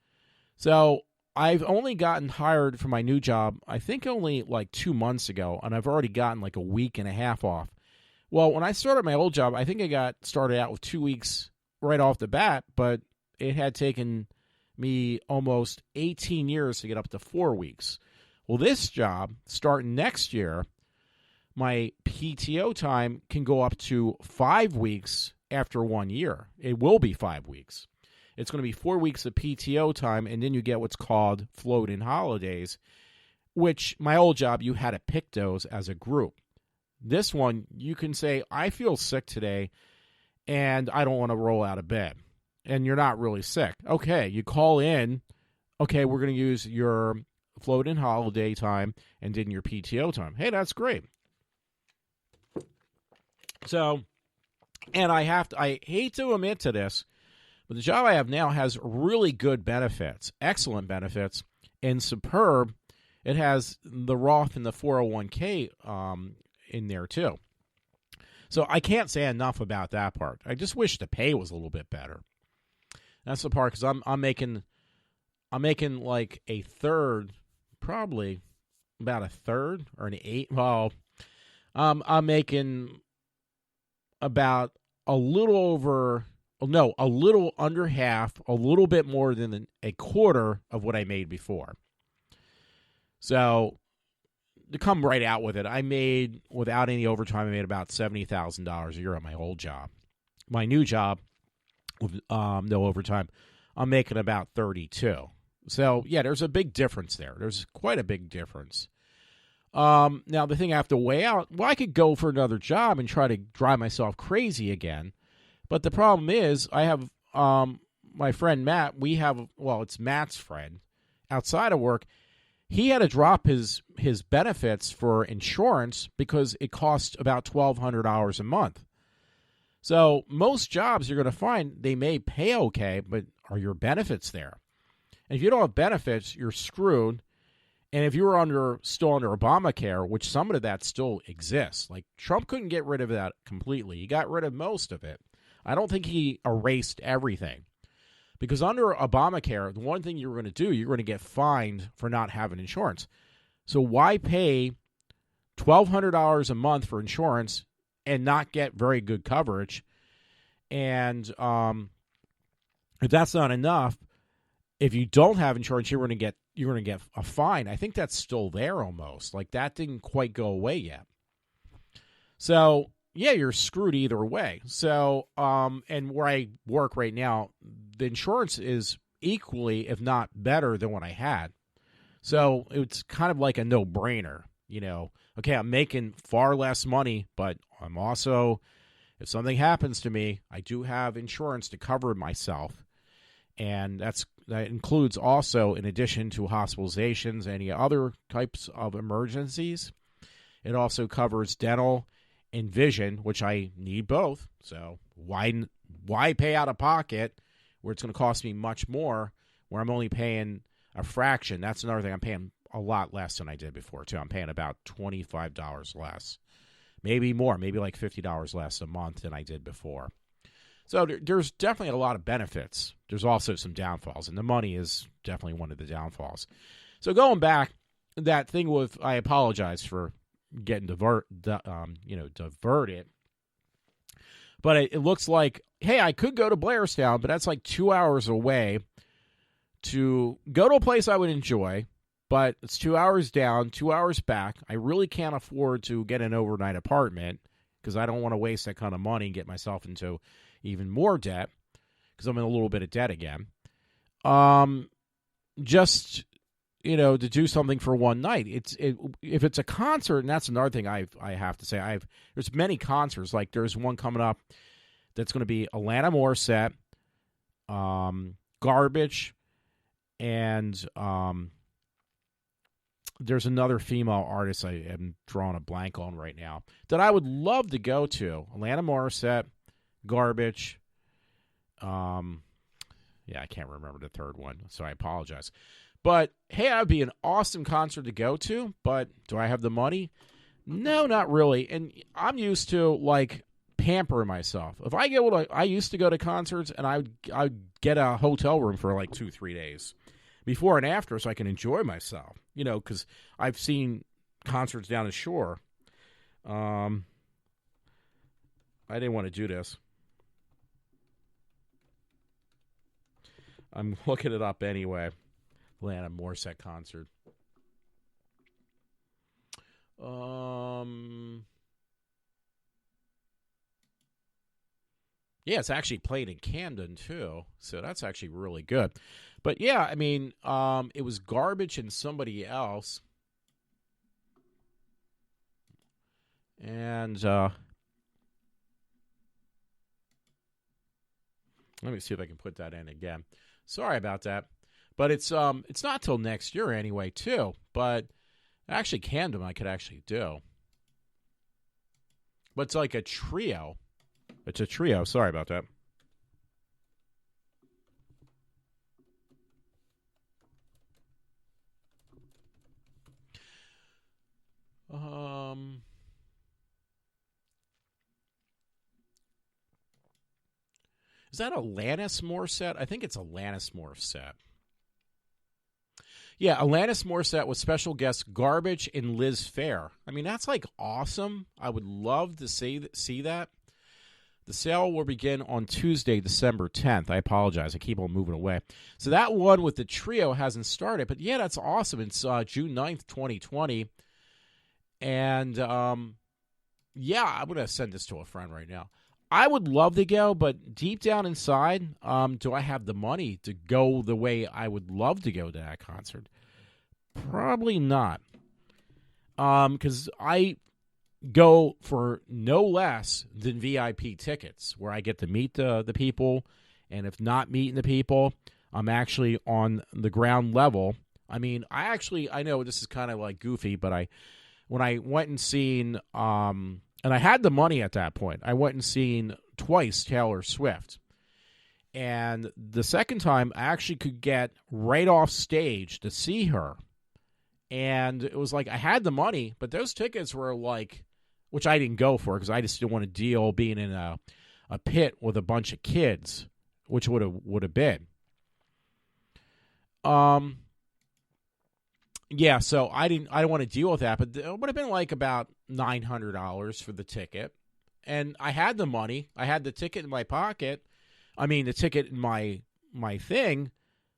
So I've only gotten hired for my new job, I think only like 2 months ago, and I've already gotten like a week and a half off. Well, when I started my old job, I think I got started out with 2 weeks right off the bat, but it had taken me almost 18 years to get up to 4 weeks. Well, this job, starting next year, my PTO time can go up to 5 weeks after 1 year. It will be 5 weeks. It's going to be 4 weeks of PTO time, and then you get what's called float-in holidays, which my old job, you had to pick those as a group. This one, you can say, I feel sick today, and I don't want to roll out of bed. And you're not really sick. Okay, you call in. Okay, we're going to use your float-in holiday time and then your PTO time. Hey, that's great. So, and I hate to admit to this, but the job I have now has really good benefits, excellent benefits, and superb. It has the Roth and the 401k in there too. So I can't say enough about that part. I just wish the pay was a little bit better. That's the part because I'm making like a third, probably about a third or an eighth. Well, I'm making about a little under half, a little bit more than a quarter of what I made before. So to come right out with it, I made, without any overtime, I made about $70,000 a year on my old job. My new job, with no overtime, I'm making about 32. So, yeah, there's a big difference there. There's quite a big difference. Now, the thing I have to weigh out, well, I could go for another job and try to drive myself crazy again. But the problem is I have my friend Matt. It's Matt's friend outside of work. He had to drop his benefits for insurance because it costs about $1,200 a month. So most jobs you're going to find, they may pay okay, but are your benefits there? And if you don't have benefits, you're screwed. And if you were still under Obamacare, which some of that still exists, like Trump couldn't get rid of that completely. He got rid of most of it. I don't think he erased everything. Because under Obamacare, the one thing you're going to do, you're going to get fined for not having insurance. So why pay $1,200 a month for insurance and not get very good coverage? And if that's not enough, if you don't have insurance, you're going to get a fine. I think that's still there almost. Like that didn't quite go away yet. So yeah, you're screwed either way. So, and where I work right now, the insurance is equally, if not better, than what I had. So it's kind of like a no-brainer. Okay, I'm making far less money, but I'm also, if something happens to me, I do have insurance to cover myself. And that includes also, in addition to hospitalizations, any other types of emergencies. It also covers dental and vision, which I need both. So why pay out of pocket where it's going to cost me much more, where I'm only paying a fraction? That's another thing. I'm paying a lot less than I did before, too. I'm paying about $25 less. Maybe more, maybe like $50 less a month than I did before. So there's definitely a lot of benefits. There's also some downfalls, and the money is definitely one of the downfalls. So going back, that thing with, I apologize for getting diverted. But it looks like, hey, I could go to Blairstown, but that's like 2 hours away to go to a place I would enjoy, but it's 2 hours down, 2 hours back. I really can't afford to get an overnight apartment because I don't want to waste that kind of money and get myself into even more debt because I'm in a little bit of debt again. Just, to do something for one night. If it's a concert, and that's another thing I have to say. There's many concerts. Like there's one coming up that's going to be Alanis Morissette, Garbage, and there's another female artist I am drawing a blank on right now that I would love to go to. Alanis Morissette, Garbage. I can't remember the third one, so I apologize. But, hey, that would be an awesome concert to go to, but do I have the money? No, not really. And I'm used to, like, pampering myself. If I used to go to concerts, and I'd get a hotel room for, like, 2-3 days before and after so I can enjoy myself, because I've seen concerts down the shore. I didn't want to do this. I'm looking it up anyway. Alanis Morissette concert. Yeah, it's actually played in Camden too, so that's actually really good. But yeah, I mean, it was Garbage and somebody else, and let me see if I can put that in again. Sorry about that. But it's not till next year anyway, too. But actually, Camden I could actually do. But it's like a trio. It's a trio. Sorry about that. Is that Alanis Morissette? I think it's Alanis Morissette. Yeah, Alanis Morissette with special guests Garbage and Liz Phair. I mean, that's like awesome. I would love to see that. The sale will begin on Tuesday, December 10th. I apologize. I keep on moving away. So that one with the trio hasn't started. But, yeah, that's awesome. It's June 9th, 2020. And, yeah, I'm going to send this to a friend right now. I would love to go, but deep down inside, do I have the money to go the way I would love to go to that concert? Probably not. Because I go for no less than VIP tickets, where I get to meet the people, and if not meeting the people, I'm actually on the ground level. I mean, I know this is kind of like goofy, but when I went and seen, and I had the money at that point, I went and seen twice Taylor Swift. And the second time, I actually could get right off stage to see her. And it was like I had the money, but those tickets were like, which I didn't go for because I just didn't want to deal being in a pit with a bunch of kids, which would have been. Yeah, so I didn't want to deal with that, but it would have been like about $900 for the ticket. And I had the money. I had the ticket in my pocket. I mean, the ticket in my thing.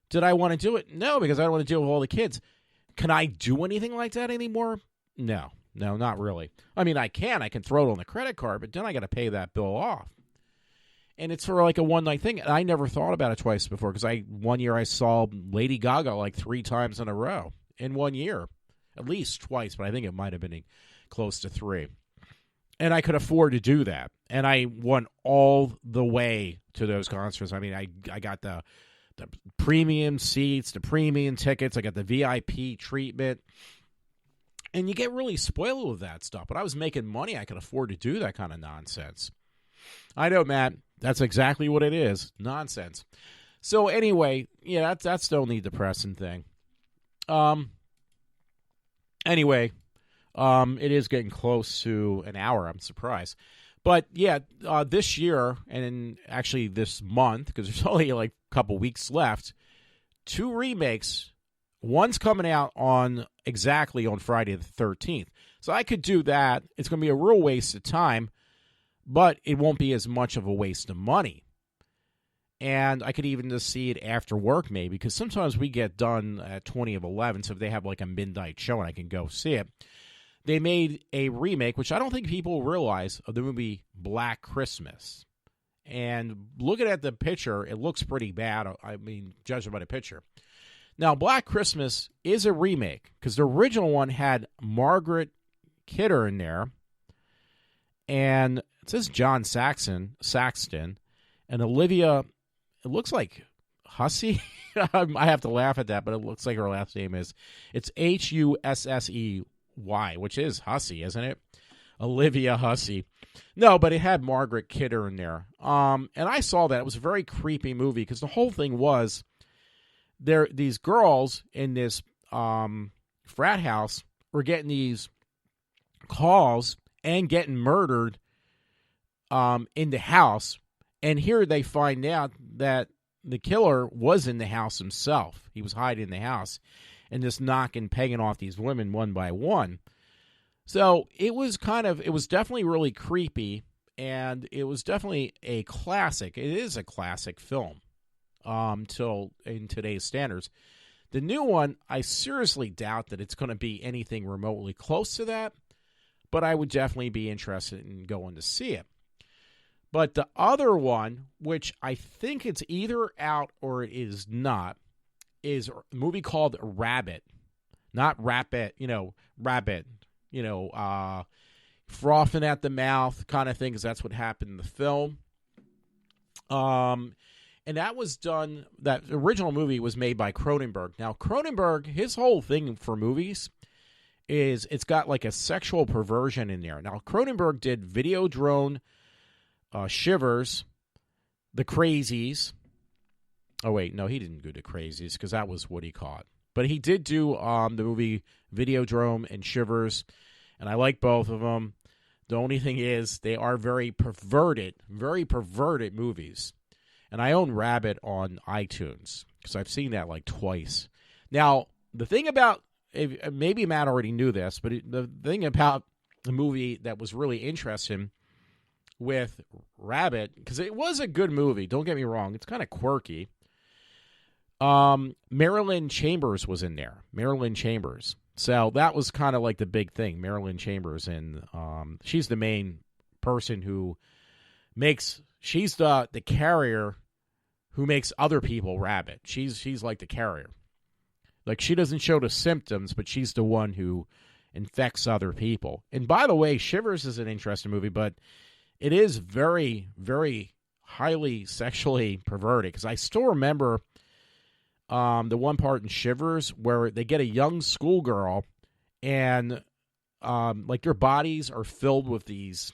Did I want to do it? No, because I don't want to deal with all the kids. Can I do anything like that anymore? No, not really. I mean, I can throw it on the credit card, but then I got to pay that bill off. And it's for like a one-night thing. And I never thought about it twice before because one year I saw Lady Gaga like 3 times in a row in 1 year. At least twice, but I think it might have been close to 3. And I could afford to do that. And I went all the way to those concerts. I mean, I got the premium seats, the premium tickets. I got the VIP treatment. And you get really spoiled with that stuff. But I was making money. I could afford to do that kind of nonsense. I know, Matt. That's exactly what it is. Nonsense. So anyway, yeah, that's the only depressing thing. Anyway, it is getting close to an hour. I'm surprised. But yeah, this year, and actually this month, because there's only like a couple weeks left, 2 remakes. One's coming out exactly on Friday the 13th. So I could do that. It's going to be a real waste of time, but it won't be as much of a waste of money. And I could even just see it after work maybe, because sometimes we get done at 20 of 11, so if they have like a midnight show and I can go see it. They made a remake, which I don't think people realize, of the movie Black Christmas. And looking at the picture, it looks pretty bad. I mean, judging by the picture. Now, Black Christmas is a remake, because the original one had Margaret Kidder in there. And it says John Saxton, and Olivia, it looks like Hussey. I have to laugh at that, but it looks like her last name is. It's Hussey. Which is Hussey, isn't it? Olivia Hussey. No, but it had Margaret Kidder in there. And I saw that. It was a very creepy movie because the whole thing was these girls in this frat house were getting these calls and getting murdered in the house. And here they find out that the killer was in the house himself. He was hiding in the house and just knocking, pegging off these women one by one. So it was definitely really creepy, and it was definitely a classic. It is a classic film, till in today's standards. The new one, I seriously doubt that it's going to be anything remotely close to that, but I would definitely be interested in going to see it. But the other one, which I think it's either out or it is not, is a movie called Rabbit. Not Rabbit, Rabbit, frothing at the mouth kind of thing, because that's what happened in the film. And that was done, that original movie was made by Cronenberg. Now, Cronenberg, his whole thing for movies is it's got like a sexual perversion in there. Now, Cronenberg did Videodrome, Shivers, The Crazies. Oh, wait, no, he didn't do The Crazies because that was what he caught. But he did do the movie Videodrome and Shivers, and I like both of them. The only thing is they are very perverted movies. And I own Rabbit on iTunes because I've seen that like twice. Now, the thing about, maybe Matt already knew this, but the thing about the movie that was really interesting with Rabbit, because it was a good movie. Don't get me wrong; it's kind of quirky. Marilyn Chambers was in there. Marilyn Chambers. So that was kind of like the big thing. Marilyn Chambers, and she's the main person who makes. She's the carrier who makes other people rabid. She's like the carrier. Like, she doesn't show the symptoms, but she's the one who infects other people. And by the way, Shivers is an interesting movie, but it is very, very highly sexually perverted. Because I still remember the one part in Shivers where they get a young schoolgirl, and like, their bodies are filled with these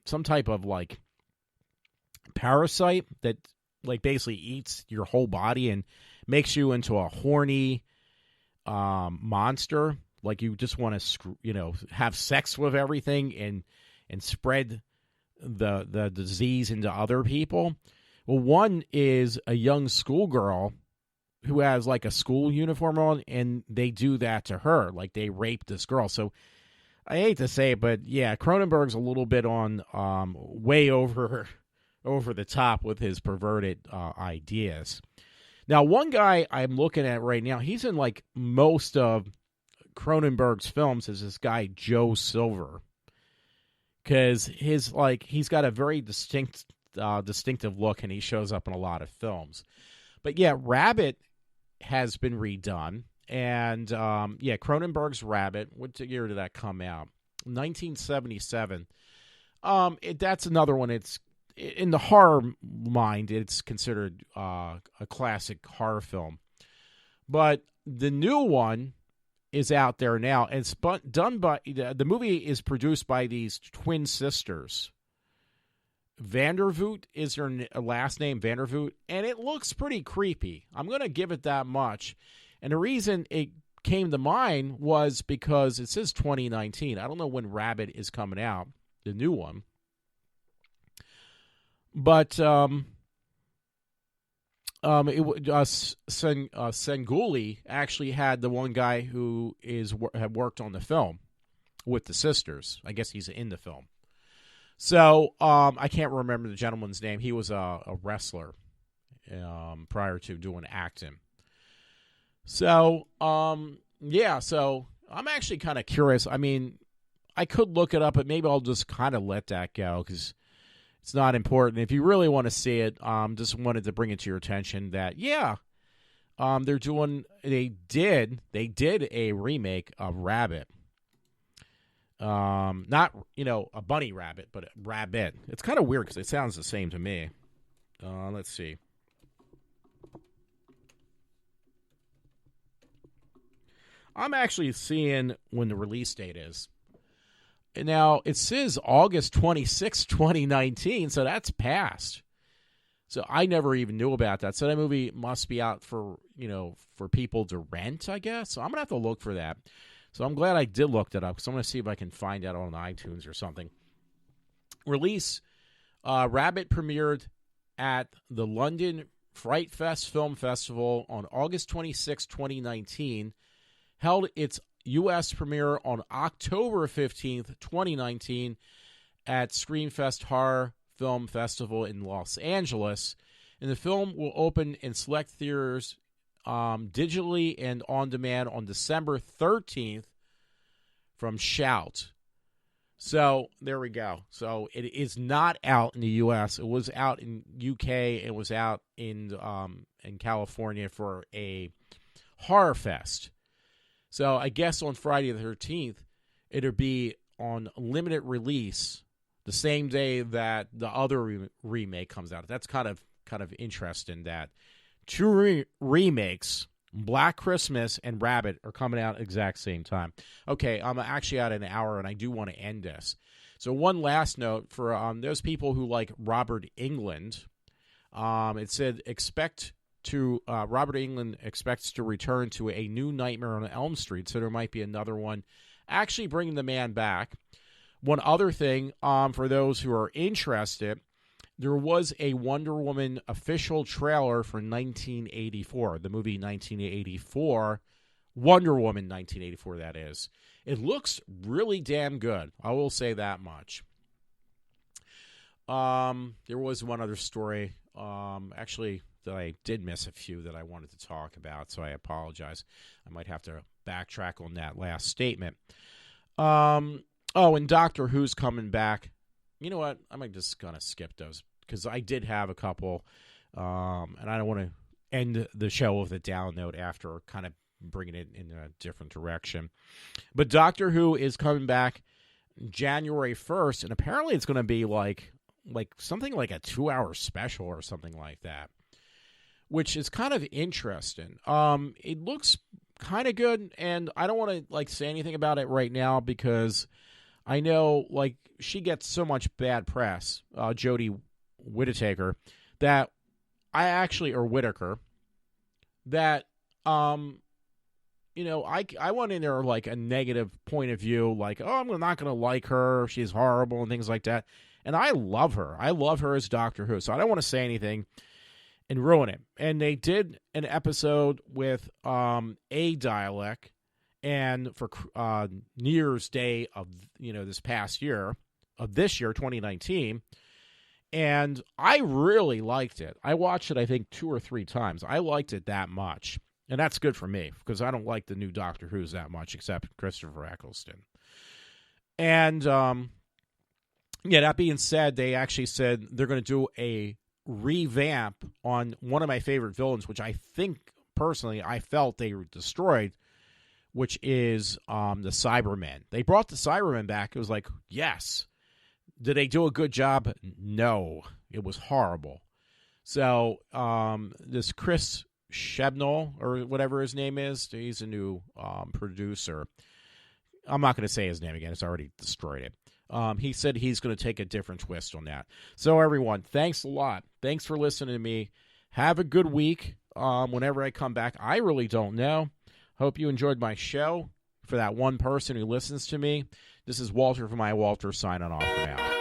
some type of like parasite that like basically eats your whole body and makes you into a horny monster. Like, you just want to have sex with everything and spread the disease into other people. Well, one is a young schoolgirl who has like a school uniform on, and they do that to her. Like, they rape this girl. So I hate to say it, but yeah, Cronenberg's a little bit on way over the top with his perverted ideas. Now, one guy I'm looking at right now, he's in like most of Cronenberg's films, is this guy Joe Silver, because he's got a very distinctive look, and he shows up in a lot of films. But yeah, Rabbit has been redone. And, Cronenberg's Rabbit, what year did that come out? 1977. That's another one. It's, in the horror mind, it's considered a classic horror film. But the new one is out there now. And it's done by, the movie is produced by these twin sisters. Vandervoot is her last name, Vandervoot. And it looks pretty creepy. I'm going to give it that much. And the reason it came to mind was because it says 2019. I don't know when Rabbit is coming out, the new one. But Senguli actually had the one guy who had worked on the film with the sisters. I guess he's in the film. So I can't remember the gentleman's name. He was a wrestler prior to doing acting. So, so I'm actually kind of curious. I mean, I could look it up, but maybe I'll just kind of let that go because it's not important. If you really want to see it, just wanted to bring it to your attention that, they did a remake of Rabbit. Not, a bunny rabbit, but Rabbit. It's kind of weird because it sounds the same to me. Let's see. I'm actually seeing when the release date is. Now, it says August 26, 2019, so that's past. So I never even knew about that. So that movie must be out for people to rent, I guess. So I'm going to have to look for that. So I'm glad I did look that up because I'm going to see if I can find that on iTunes or something. Release, Rabbit premiered at the London Fright Fest Film Festival on August 26, 2019. Held its U.S. premiere on October 15th, 2019 at Screamfest Horror Film Festival in Los Angeles. And the film will open in select theaters digitally and on demand on December 13th from Shout. So there we go. So it is not out in the U.S. It was out in U.K. It was out in California for a horror fest. So I guess on Friday the 13th, it'll be on limited release the same day that the other remake comes out. That's kind of interesting that two remakes, Black Christmas and Rabbit, are coming out at the exact same time. Okay, I'm actually at an hour, and I do want to end this. So one last note for those people who like Robert Englund. It said Robert Englund expects to return to a new Nightmare on Elm Street, so there might be another one actually bringing the man back. One other thing, for those who are interested, there was a Wonder Woman official trailer for 1984. The movie 1984 Wonder Woman 1984, that is. It looks really damn good. I will say that much. There was one other story, actually, that I did miss a few that I wanted to talk about, so I apologize. I might have to backtrack on that last statement. And Doctor Who's coming back. You know what? I'm just going to skip those because I did have a couple, and I don't want to end the show with a down note after kind of bringing it in a different direction. But Doctor Who is coming back January 1st, and apparently it's going to be like something like a 2-hour special or something like that, which is kind of interesting. It looks kind of good, and I don't want to say anything about it right now because I know she gets so much bad press, Jodie Whittaker, that I actually, or Whittaker, that I went in there a negative point of view, I'm not going to like her, she's horrible and things like that. And I love her. I love her as Doctor Who, so I don't want to say anything and ruin it. And they did an episode with a dialect, and for New Year's Day of this year, 2019, and I really liked it. I watched it, I think, 2 or 3 times. I liked it that much, and that's good for me because I don't like the new Doctor Who's that much, except Christopher Eccleston. And that being said, they actually said they're going to do a revamp on one of my favorite villains, which I think, personally, I felt they were destroyed, which is the Cybermen. They brought the Cybermen back. It was like, yes. Did they do a good job? No. It was horrible. So this Chris Chibnall, or whatever his name is, he's a new producer. I'm not going to say his name again. It's already destroyed it. He said he's going to take a different twist on that. So, everyone, thanks a lot. Thanks for listening to me. Have a good week. Whenever I come back, I really don't know. Hope you enjoyed my show. For that one person who listens to me, this is Walter from iWalter signing off for now.